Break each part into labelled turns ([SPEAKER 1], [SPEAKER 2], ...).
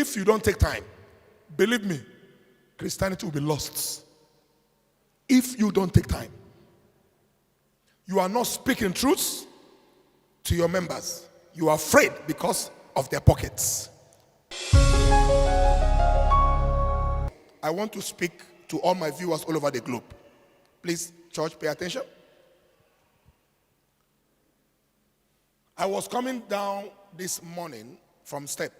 [SPEAKER 1] If you don't take time, believe me, Christianity will be lost. If you don't take time, you are not speaking truths to your members. You are afraid because of their pockets. I want to speak to all my viewers all over the globe. Please, church, pay attention. I was coming down this morning from step.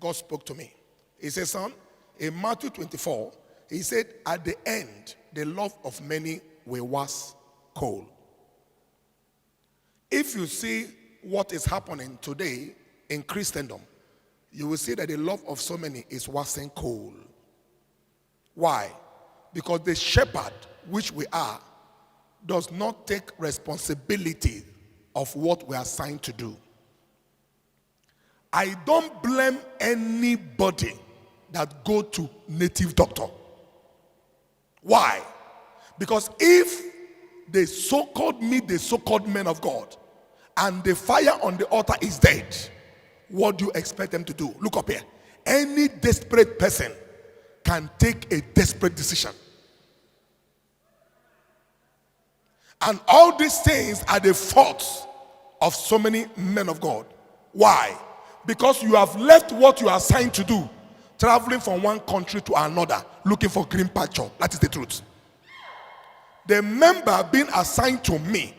[SPEAKER 1] God spoke to me. He said, son, in Matthew 24, he said, at the end, the love of many will wax cold. If you see what is happening today in Christendom, you will see that the love of so many is waxing cold. Why? Because the shepherd, which we are, does not take responsibility of what we are assigned to do. I don't blame anybody that go to native doctor. Why? Because if they so-called meet the so-called men of God and the fire on the altar is dead, what do you expect them to do? Look up here. Any desperate person can take a desperate decision. And all these things are the faults of so many men of God. Why? Because you have left what you are assigned to do, traveling from one country to another, looking for green pasture. That is the truth. The member being assigned to me,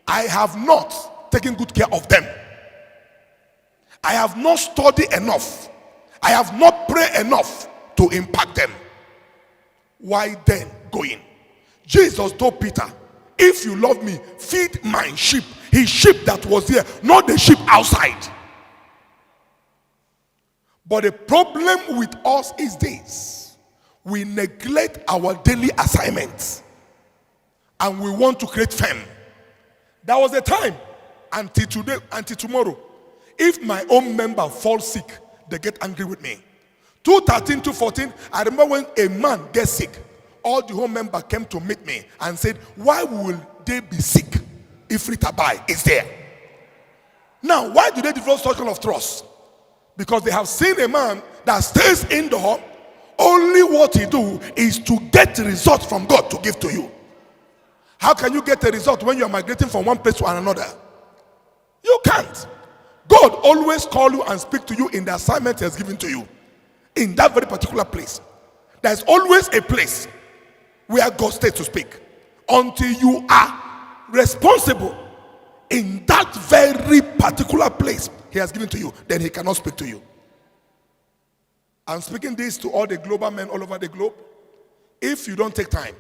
[SPEAKER 1] I have not taken good care of them. I have not studied enough. I have not prayed enough to impact them. Why then going? Jesus told Peter, if you love me, feed my sheep. His sheep that was there, not the sheep outside. But the problem with us is this: we neglect our daily assignments and we want to create fame. That was the time until today, until tomorrow. If my own member falls sick, they get angry with me. 2:13, 2:14, I remember when a man gets sick, all the whole member came to meet me and said, why will they be sick if Ritabbi is there? Now, why do they develop such kind of trust? Because they have seen a man that stays indoor. Only what he do is to get results from God to give to you. How can you get a result when you are migrating from one place to another? You can't. God always call you and speak to you in the assignment he has given to you. In that very particular place. There's always a place where God stays to speak. Until you are responsible in that very particular place he has given to you, then he cannot speak to you. I'm speaking this to all the global men all over the globe. If you don't take time,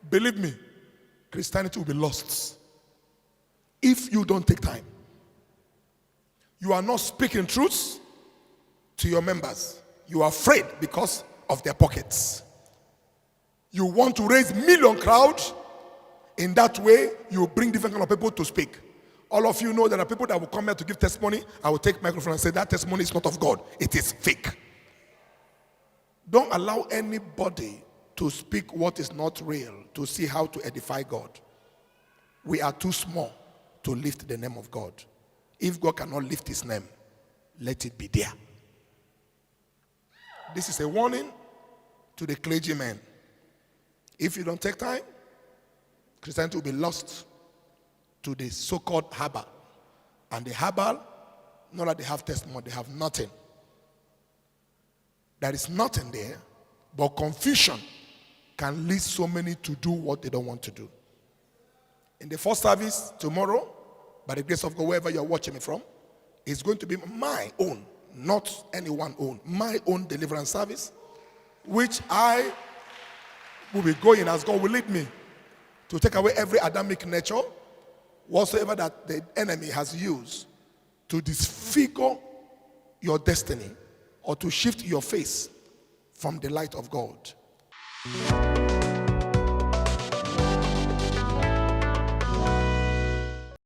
[SPEAKER 1] believe me, Christianity will be lost. If you don't take time, you are not speaking truths to your members. You are afraid because of their pockets. You want to raise million crowd. In that way, you bring different kind of people to speak. All of you know there are people that will come here to give testimony. I will take microphone and say that testimony is not of God. It is fake. Don't allow anybody to speak what is not real to see how to edify God. We are too small to lift the name of God. If God cannot lift his name, let it be there. This is a warning to the clergymen. If you don't take time, Christianity will be lost to the so-called herbal. And the herbal, not that they have testimony, they have nothing. There is nothing there, but confusion can lead so many to do what they don't want to do. In the first service tomorrow, by the grace of God, wherever you're watching me from, it's going to be my own, not anyone's own, my own deliverance service, which I will be going as God will lead me to take away every Adamic nature, whatsoever that the enemy has used to disfigure your destiny or to shift your face from the light of God.